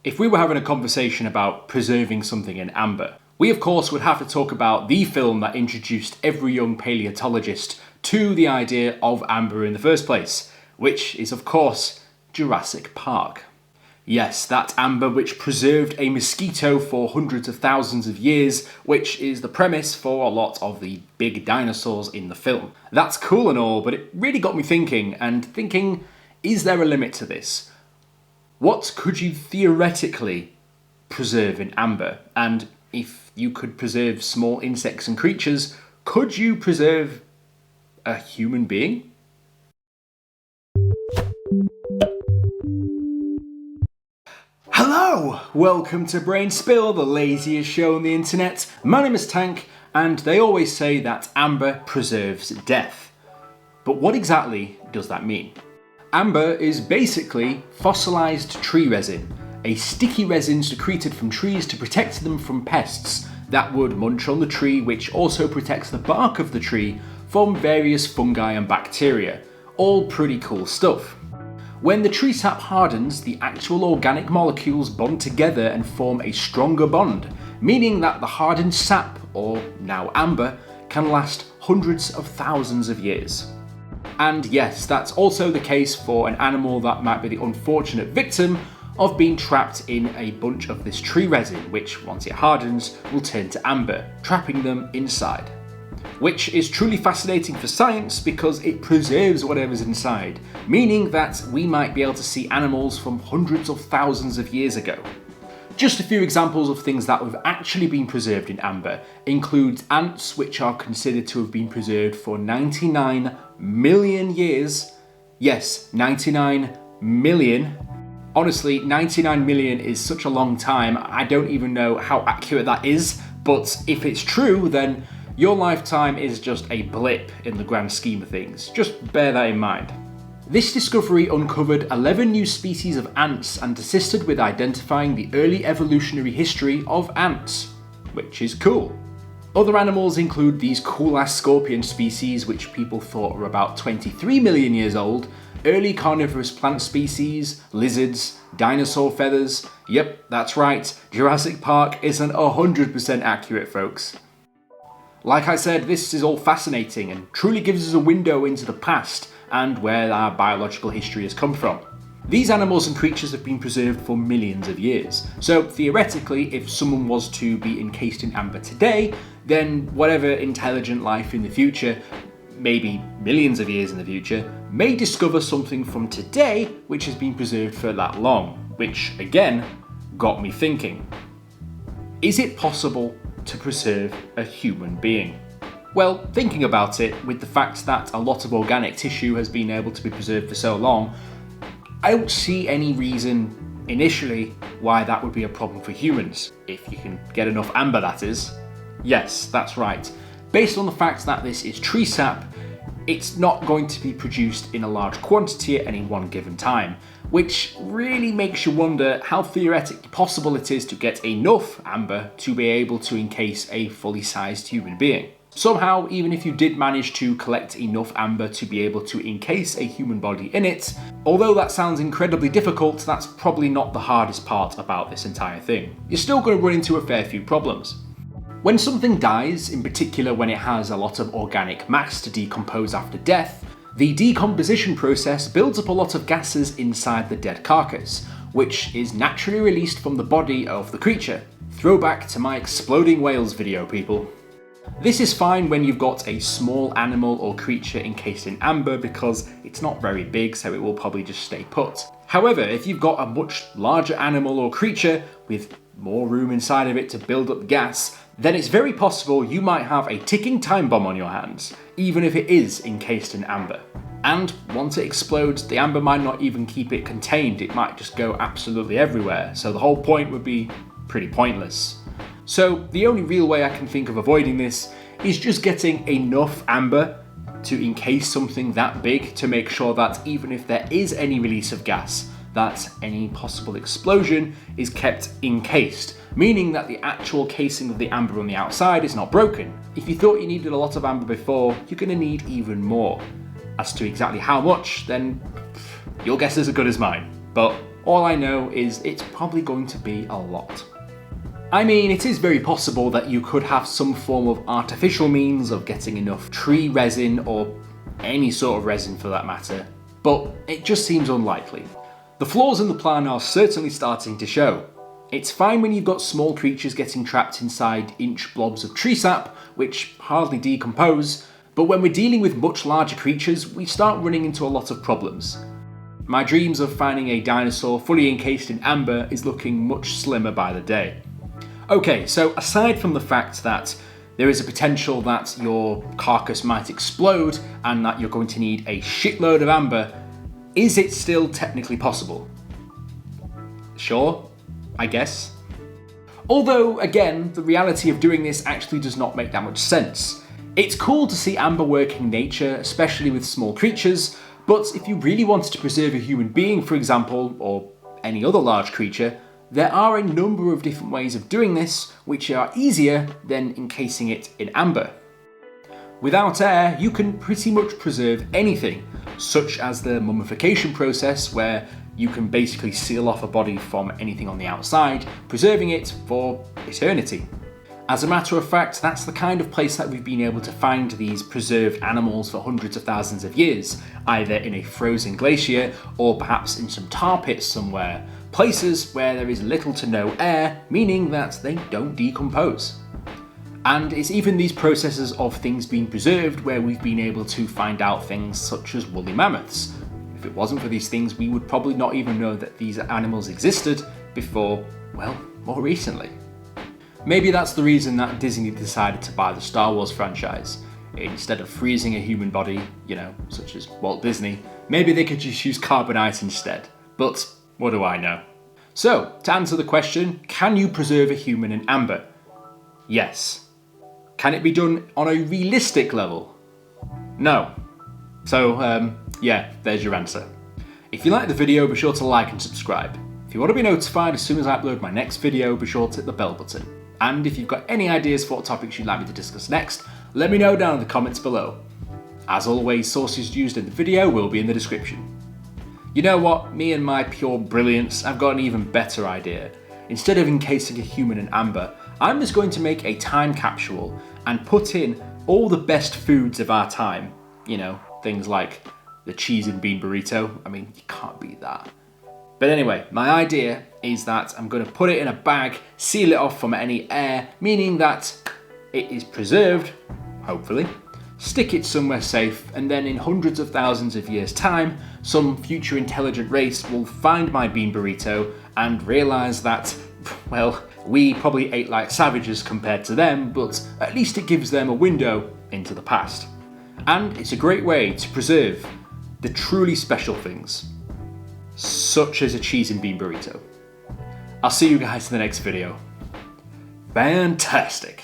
If we were having a conversation about preserving something in amber, we of course would have to talk about the film that introduced every young paleontologist to the idea of amber in the first place, which is of course Jurassic Park. Yes, that amber which preserved a mosquito for hundreds of thousands of years, which is the premise for a lot of the big dinosaurs in the film. That's cool and all, but it really got me thinking, is there a limit to this? What could you theoretically preserve in amber? And if you could preserve small insects and creatures, could you preserve a human being? Hello! Welcome to Brain Spill, the laziest show on the internet. My name is Tank, and they always say that amber preserves death. But what exactly does that mean? Amber is basically fossilized tree resin, a sticky resin secreted from trees to protect them from pests that would munch on the tree, which also protects the bark of the tree from various fungi and bacteria. All pretty cool stuff. When the tree sap hardens, the actual organic molecules bond together and form a stronger bond, meaning that the hardened sap, or now amber, can last hundreds of thousands of years. And yes, that's also the case for an animal that might be the unfortunate victim of being trapped in a bunch of this tree resin, which once it hardens will turn to amber, trapping them inside. Which is truly fascinating for science because it preserves whatever's inside, meaning that we might be able to see animals from hundreds of thousands of years ago. Just a few examples of things that have actually been preserved in amber include ants, which are considered to have been preserved for 99 million years. Yes, 99 million. Honestly, 99 million is such a long time, I don't even know how accurate that is, but if it's true, then your lifetime is just a blip in the grand scheme of things. Just bear that in mind. This discovery uncovered 11 new species of ants and assisted with identifying the early evolutionary history of ants, which is cool. Other animals include these cool-ass scorpion species, which people thought were about 23 million years old, early carnivorous plant species, lizards, dinosaur feathers. Yep, that's right, Jurassic Park isn't 100% accurate, folks. Like I said, this is all fascinating and truly gives us a window into the past and where our biological history has come from. These animals and creatures have been preserved for millions of years, so theoretically, if someone was to be encased in amber today, then whatever intelligent life in the future, maybe millions of years in the future, may discover something from today which has been preserved for that long, which again got me thinking. Is it possible to preserve a human being? Well, thinking about it, with the fact that a lot of organic tissue has been able to be preserved for so long, I don't see any reason initially why that would be a problem for humans, if you can get enough amber, that is. Yes, that's right. Based on the fact that this is tree sap, it's not going to be produced in a large quantity at any one given time, which really makes you wonder how theoretically possible it is to get enough amber to be able to encase a fully sized human being. Somehow, even if you did manage to collect enough amber to be able to encase a human body in it, although that sounds incredibly difficult, that's probably not the hardest part about this entire thing. You're still going to run into a fair few problems. When something dies, in particular when it has a lot of organic mass to decompose after death, the decomposition process builds up a lot of gases inside the dead carcass, which is naturally released from the body of the creature. Throwback to my exploding whales video, people. This is fine when you've got a small animal or creature encased in amber because it's not very big, so it will probably just stay put. However, if you've got a much larger animal or creature with more room inside of it to build up gas, then it's very possible you might have a ticking time bomb on your hands, even if it is encased in amber. And once it explodes, the amber might not even keep it contained, it might just go absolutely everywhere, so the whole point would be pretty pointless. So the only real way I can think of avoiding this is just getting enough amber to encase something that big to make sure that even if there is any release of gas, that any possible explosion is kept encased, meaning that the actual casing of the amber on the outside is not broken. If you thought you needed a lot of amber before, you're going to need even more. As to exactly how much, then your guess is as good as mine. But All I know is it's probably going to be a lot. I mean, it is very possible that you could have some form of artificial means of getting enough tree resin, or any sort of resin for that matter, but it just seems unlikely. The flaws in the plan are certainly starting to show. It's fine when you've got small creatures getting trapped inside inch blobs of tree sap, which hardly decompose, but when we're dealing with much larger creatures, we start running into a lot of problems. My dreams of finding a dinosaur fully encased in amber is looking much slimmer by the day. Okay, so aside from the fact that there is a potential that your carcass might explode and that you're going to need a shitload of amber, is it still technically possible? Sure, I guess. Although, again, the reality of doing this actually does not make that much sense. It's cool to see amber work in nature, especially with small creatures, but if you really wanted to preserve a human being, for example, or any other large creature, there are a number of different ways of doing this, which are easier than encasing it in amber. Without air, you can pretty much preserve anything, such as the mummification process, where you can basically seal off a body from anything on the outside, preserving it for eternity. As a matter of fact, that's the kind of place that we've been able to find these preserved animals for hundreds of thousands of years, either in a frozen glacier or perhaps in some tar pits somewhere, places where there is little to no air, meaning that they don't decompose. And it's even these processes of things being preserved where we've been able to find out things such as woolly mammoths. If it wasn't for these things, we would probably not even know that these animals existed before, well, more recently. Maybe that's the reason that Disney decided to buy the Star Wars franchise. Instead of freezing a human body, such as Walt Disney, maybe they could just use carbonite instead. But what do I know? So, to answer the question, can you preserve a human in amber? Yes. Can it be done on a realistic level? No. So, yeah, there's your answer. If you like the video, be sure to like and subscribe. If you want to be notified as soon as I upload my next video, be sure to hit the bell button. And if you've got any ideas for what topics you'd like me to discuss next, let me know down in the comments below. As always, sources used in the video will be in the description. You know what? Me and my pure brilliance, I've got an even better idea. Instead of encasing a human in amber, I'm just going to make a time capsule and put in all the best foods of our time. Things like the cheese and bean burrito. I mean, you can't beat that. But anyway, my idea is that I'm going to put it in a bag, seal it off from any air, meaning that it is preserved, hopefully, stick it somewhere safe, and then in hundreds of thousands of years' time, some future intelligent race will find my bean burrito and realise that, well, we probably ate like savages compared to them, but at least it gives them a window into the past. And it's a great way to preserve the truly special things, such as a cheese and bean burrito. I'll see you guys in the next video. Fantastic.